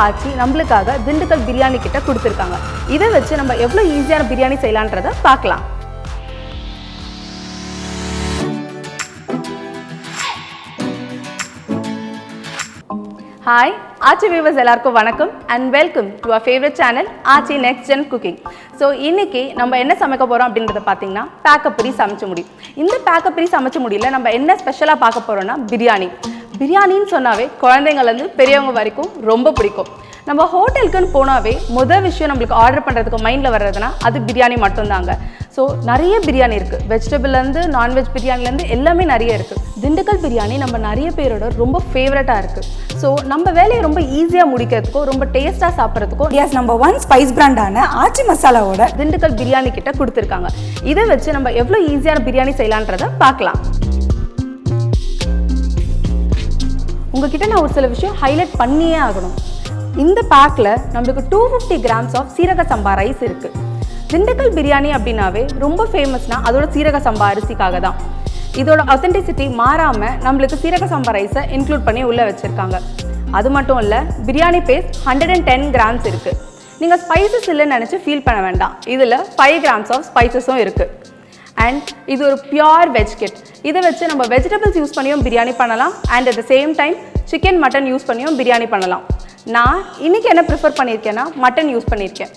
ஆச்சி நம்மளுக்காக திண்டுக்கல் பிரியாணி கிட்ட கொடுத்துருக்காங்க. இதை வச்சு நம்ம எவ்வளோ ஈஸியான பிரியாணி செய்யலான்றதை பார்க்கலாம். ஹாய் ஆச்சி வியூவர்ஸ், எல்லாருக்கும் வணக்கம் and welcome to our favourite channel Aachi next gen cooking. So இன்னைக்கு நம்ம என்ன சமைக்க போகிறோம் அப்படின்றத பார்த்தீங்கன்னா பேக்கப்பரி சமைச்ச முடி. இந்த பேக்கப்பரி சமைச்ச முடியல நம்ம என்ன ஸ்பெஷலாக பார்க்க போகிறோம்னா பிரியாணின்னு சொன்னாவே குழந்தைங்கள்லேருந்து பெரியவங்க வரைக்கும் ரொம்ப பிடிக்கும். நம்ம ஹோட்டலுக்குன்னு போனாவே முதல் விஷயம் நம்மளுக்கு ஆர்டர் பண்ணுறதுக்கு மைண்டில் வர்றதுனா அது பிரியாணி மட்டும்தாங்க. ஸோ நிறைய பிரியாணி இருக்குது, வெஜிடபிள்லேருந்து நான்வெஜ் பிரியாணிலேருந்து எல்லாமே நிறைய இருக்குது. திண்டுக்கல் பிரியாணி நம்ம நிறைய பேரோட ரொம்ப ஃபேவரட்டாக இருக்குது. ஸோ நம்ம வேலையை ரொம்ப ஈஸியாக முடிக்கிறதுக்கும் ரொம்ப டேஸ்ட்டாக சாப்பிட்றதுக்கும் இந்தியாஸ் நம்பர் 1 ஸ்பைஸ் பிராண்டான ஆச்சி மசாலாவோட திண்டுக்கல் பிரியாணி கிட்ட கொடுத்துருக்காங்க. இதை வச்சு நம்ம எவ்வளோ ஈஸியான பிரியாணி செய்யலான்றதை பார்க்கலாம். உங்ககிட்ட நான் ஒரு சில விஷயம் ஹைலைட் பண்ணியே ஆகணும். இந்த பேக்கில் நம்மளுக்கு 250 கிராம்ஸ் ஆஃப் சீரக சம்பா ரைஸ் இருக்குது. திண்டுக்கல் பிரியாணி அப்படின்னாவே ரொம்ப ஃபேமஸ்னால் அதோட சீரக சம்பா அரிசிக்காக தான். இதோட ஆத்தென்டிசிட்டி மாறாமல் நம்மளுக்கு சீரக சம்பா ரைஸை இன்க்ளூட் பண்ணி உள்ளே வச்சுருக்காங்க. அது மட்டும் இல்லை, பிரியாணி பேஸ்ட் 110 கிராம்ஸ் இருக்குது. நீங்கள் ஸ்பைசஸ் இல்லைன்னு நினச்சி ஃபீல் பண்ண வேண்டாம், இதில் 5 கிராம்ஸ் ஆஃப் ஸ்பைசஸும் இருக்குது. அண்ட் இது ஒரு பியூர் வெஜ் கிட். இதை வச்சு நம்ம வெஜிடபிள்ஸ் யூஸ் பண்ணியும் பிரியாணி பண்ணலாம் and at the same time chicken mutton use பண்ணியும் பிரியாணி பண்ணலாம். நான் இன்றைக்கி என்ன ப்ரிஃபர் பண்ணியிருக்கேன்னா மட்டன் யூஸ் பண்ணியிருக்கேன்.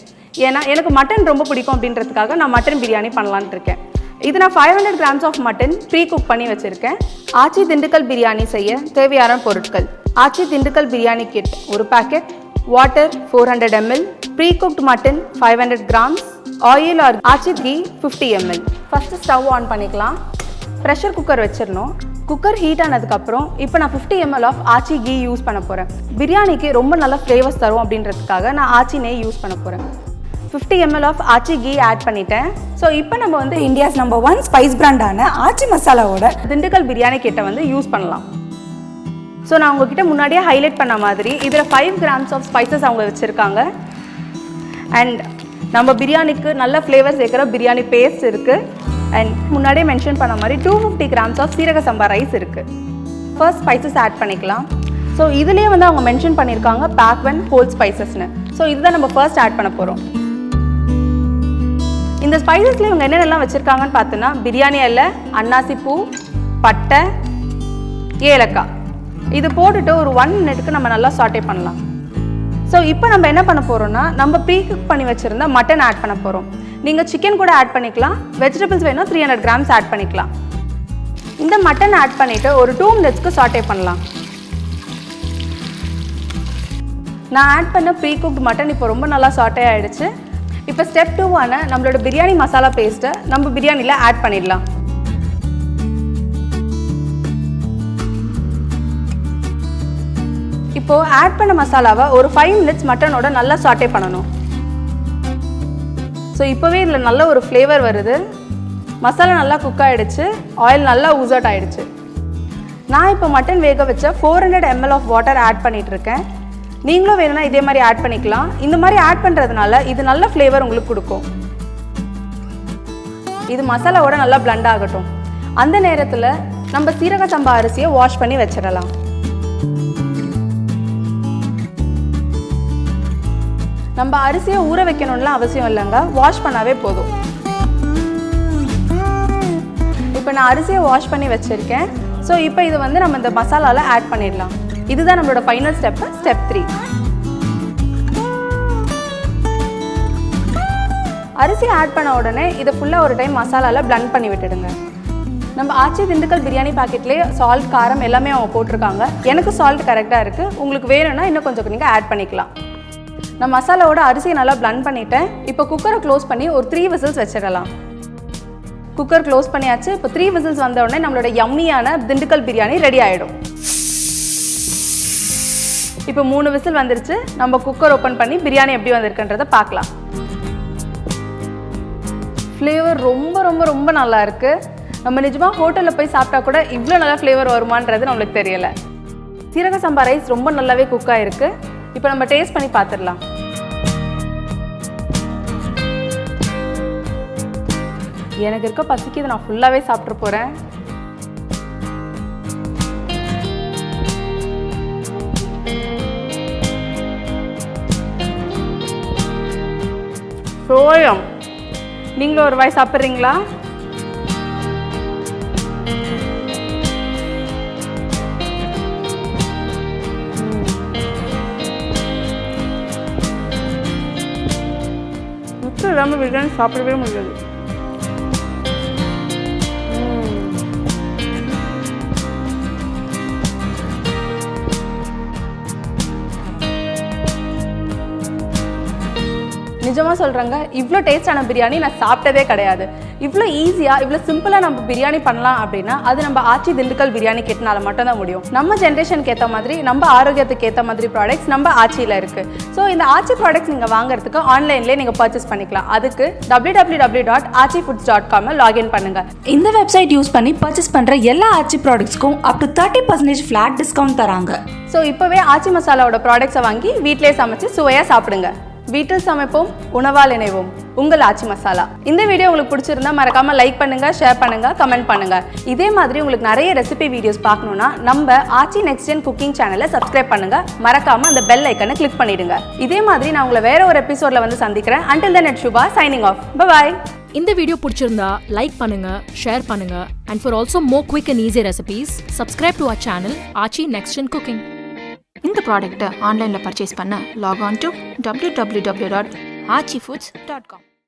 ஏன்னா எனக்கு மட்டன் ரொம்ப பிடிக்கும் அப்படின்றதுக்காக நான் மட்டன் பிரியாணி பண்ணலான்ட்டு இருக்கேன். இது நான் 500 grams of mutton pre cook பண்ணி வச்சுருக்கேன். ஆச்சி திண்டுக்கல் பிரியாணி செய்ய தேவையான பொருட்கள்: ஆச்சி திண்டுக்கல் பிரியாணி கிட் ஒரு packet, water 400 ml, pre cooked mutton 500 grams, oil or Aachi ghee 50 ml. First stove on பண்ணிக்கலாம். ப்ரெஷர் குக்கர் வச்சிடணும். குக்கர் ஹீட் ஆனதுக்கப்புறம் இப்போ நான் 50 ml of Aachi ghee use பண்ண போகிறேன். பிரியாணிக்கு ரொம்ப நல்ல ஃப்ளேவர்ஸ் தரும் அப்படின்றதுக்காக நான் ஆச்சி நெய் யூஸ் பண்ண போகிறேன். 50 ml of Aachi ghee add பண்ணிட்டேன். ஸோ இப்போ நம்ம வந்து இந்தியாஸ் நம்பர் 1 ஸ்பைஸ் பிராண்டான ஆச்சி மசாலாவோட திண்டுக்கல் பிரியாணி கிட்ட வந்து யூஸ் பண்ணலாம். ஸோ நான் உங்ககிட்ட முன்னாடியே ஹைலைட் பண்ண மாதிரி இதில் 5 கிராம்ஸ் ஆஃப் ஸ்பைசஸ் அவங்க வச்சுருக்காங்க. அண்ட் நம்ம பிரியாணிக்கு நல்ல ஃப்ளேவர் சேர்க்குற பிரியாணி பேஸ்ட் இருக்குது. அண்ட் முன்னாடியே மென்ஷன் பண்ண மாதிரி 250 கிராம்ஸ் ஆஃப் சீரக சம்பா ரைஸ் இருக்குது. ஃபர்ஸ்ட் ஸ்பைசஸ் ஆட் பண்ணிக்கலாம். ஸோ இதுலேயே வந்து அவங்க மென்ஷன் பண்ணியிருக்காங்க பேக் ஒன் ஹோல் ஸ்பைசஸ்னு. ஸோ இதுதான் நம்ம ஃபர்ஸ்ட் ஆட் பண்ண போகிறோம். இந்த ஸ்பைசஸ்லேயே இவங்க என்னென்னலாம் வச்சுருக்காங்கன்னு பார்த்தோன்னா பிரியாணி இலை, அன்னாசி பூ, பட்டை, ஏலக்காய். இது போட்டுட்டு ஒரு 1 மினிட்டுக்கு நம்ம நல்லா சாட்டே பண்ணலாம். ஸோ இப்போ நம்ம என்ன பண்ண போகிறோம்னா நம்ம ப்ரீ குக் பண்ணி வச்சுருந்தா மட்டன் ஆட் பண்ண போகிறோம். நீங்கள் சிக்கன் கூட ஆட் பண்ணிக்கலாம், வெஜிடபிள்ஸ் வேணும் 300 கிராம்ஸ் ஆட் பண்ணிக்கலாம். இந்த மட்டன் ஆட் பண்ணிவிட்டு ஒரு 2 மினிட்ஸ்க்கு சாட்டே பண்ணலாம். நான் ஆட் பண்ண ப்ரீ குக்ட் மட்டன் இப்போ ரொம்ப நல்லா சாட்டே ஆகிடுச்சு. இப்போ ஸ்டெப் 2 நம்மளோட பிரியாணி மசாலா பேஸ்ட்டை நம்ம பிரியாணியில் ஆட் பண்ணிடலாம். இப்போது ஆட் பண்ண மசாலாவை ஒரு 5 மினிட்ஸ் மட்டனோட நல்லா சாட்டே பண்ணணும். ஸோ இப்போவே இதில் நல்ல ஒரு ஃப்ளேவர் வருது. மசாலா நல்லா குக் ஆகிடுச்சு, ஆயில் நல்லா ஊசட் ஆகிடுச்சு. நான் இப்போ மட்டன் வேக வச்ச 400 ml ஆஃப் வாட்டர் ஆட் பண்ணிகிட்ருக்கேன். நீங்களும் வேணும்னா இதே மாதிரி ஆட் பண்ணிக்கலாம். இந்த மாதிரி ஆட் பண்ணுறதுனால இது நல்ல ஃப்ளேவர் உங்களுக்கு கொடுக்கும். இது மசாலாவோட நல்லா பிளண்ட் ஆகட்டும். அந்த நேரத்தில் நம்ம சீரக சம்பா அரிசியை வாஷ் பண்ணி வச்சிடலாம். நம்ம அரிசியை ஊற வைக்கணும்லாம் அவசியம் இல்லைங்க, வாஷ் பண்ணாவே போதும். இப்போ நான் அரிசியை வாஷ் பண்ணி வச்சுருக்கேன். ஸோ இப்போ இது வந்து நம்ம இந்த மசாலாவில் ஆட் பண்ணிடலாம். இதுதான் நம்மளோட ஃபைனல் ஸ்டெப்பு, ஸ்டெப் 3. அரிசி ஆட் பண்ண உடனே இதை ஃபுல்லாக ஒரு டைம் மசாலாவில் பிளண்ட் பண்ணி விட்டுடுங்க. நம்ம ஆச்சி திண்டுக்கல் பிரியாணி பாக்கெட்லேயே சால்ட், காரம் எல்லாமே அவங்க போட்டிருக்காங்க. எனக்கு சால்ட் கரெக்டாக இருக்குது. உங்களுக்கு வேணும்னா இன்னும் கொஞ்சம் நீங்கள் ஆட் பண்ணிக்கலாம். நான் மசாலாவோட அரிசியை நல்லா பிளண்ட் பண்ணிட்டேன். இப்போ குக்கரை க்ளோஸ் பண்ணி ஒரு 3 விசில்ஸ் வச்சிடலாம். குக்கர் க்ளோஸ் பண்ணியாச்சு. இப்போ 3 விசில்ஸ் வந்த உடனே நம்மளோட யம்மியான திண்டுக்கல் பிரியாணி ரெடி ஆகிடும். இப்போ 3 விசில் வந்துருச்சு. நம்ம குக்கர் ஓப்பன் பண்ணி பிரியாணி எப்படி வந்திருக்குன்றதை பார்க்கலாம். ஃப்ளேவர் ரொம்ப ரொம்ப ரொம்ப நல்லா இருக்குது. நம்ம நிஜமாக ஹோட்டலில் போய் சாப்பிட்டா கூட இவ்வளோ நல்லா ஃப்ளேவர் வருமானது நம்மளுக்கு தெரியலை. சீரக சம்பா ரைஸ் ரொம்ப நல்லாவே குக் ஆகிருக்கு. இப்போ நம்ம டேஸ்ட் பண்ணி பார்த்துடலாம். எனக்கு இருக்க பசிக்கு இதை நான் ஃபுல்லாகவே சாப்பிட்டு போகிறேன். சோயம். நீங்களும் ஒரு வாய் சாப்பிட்றீங்களா? முட்டை இல்லாமல் பிரியாணி சாப்பிடவே முடியாது. நிஜமாக சொல்கிறேங்க, இவ்வளோ டேஸ்டான பிரியாணி நான் சாப்பிட்டதே கிடையாது. இவ்வளோ ஈஸியாக இவ்வளோ சிம்பிளாக நம்ம பிரியாணி பண்ணலாம் அப்படின்னா அது நம்ம ஆச்சி திண்டுக்கல் பிரியாணி கிட்னால மட்டும்தான் முடியும். நம்ம ஜென்ரேஷனுக்கு ஏற்ற மாதிரி, நம்ம ஆரோக்கியத்துக்கு ஏற்ற மாதிரி ப்ராடக்ட்ஸ் நம்ம ஆச்சியில் இருக்குது. ஸோ இந்த ஆச்சி ப்ராடக்ட்ஸ் நீங்கள் வாங்குறதுக்கு ஆன்லைன்லேயே நீங்கள் பர்ச்சேஸ் பண்ணிக்கலாம். அதுக்கு www.achifoods.com லாகின் பண்ணுங்கள். இந்த வெப்சைட் யூஸ் பண்ணி பர்ச்சேஸ் பண்ணுற எல்லா ஆச்சி ப்ராடக்ட்ஸ்க்கும் up to 30% ஃப்ளாட் டிஸ்கவுண்ட் தராங்க. ஸோ இப்போவே ஆச்சி மசாலாவோட ப்ராடக்ட்ஸை வாங்கி வீட்டிலே சமைச்சு சுவையாக சாப்பிடுங்க. வீட்டில் சமைப்போம், உணவால் இணைவோம். உங்கள் ஆச்சி மசாலா. இந்த வீடியோ உங்களுக்கு பிடிச்சிருந்தா மறக்காம லைக் பண்ணுங்க, ஷேர் பண்ணுங்க, கமெண்ட் பண்ணுங்க. இதே மாதிரி உங்களுக்கு நிறைய ரெசிபி வீடியோஸ் பார்க்கணும்னா நம்ம ஆச்சி நெக்ஸ்ட் ஜென் குக்கிங் சேனலை சப்ஸ்கிரைப் பண்ணுங்க. மறக்காம அந்த பெல் ஐக்கனை கிளிக் பண்ணிடுங்க. இதே மாதிரி நான் உங்களை வேற ஒரு எபிசோட்ல வந்து சந்திக்கிறேன். Until then, it's Shubha signing off. Bye bye. இந்த வீடியோ பிடிச்சிருந்தா லைக் பண்ணுங்க, ஷேர் பண்ணுங்க. And for also more quick and easy recipes, subscribe to our channel Aachi Next Gen Cooking. இந்த ப்ராடக்ட்டை ஆன்லைனில் பர்ச்சேஸ் பண்ண லாக் ஆன் டு www.achifoods.com.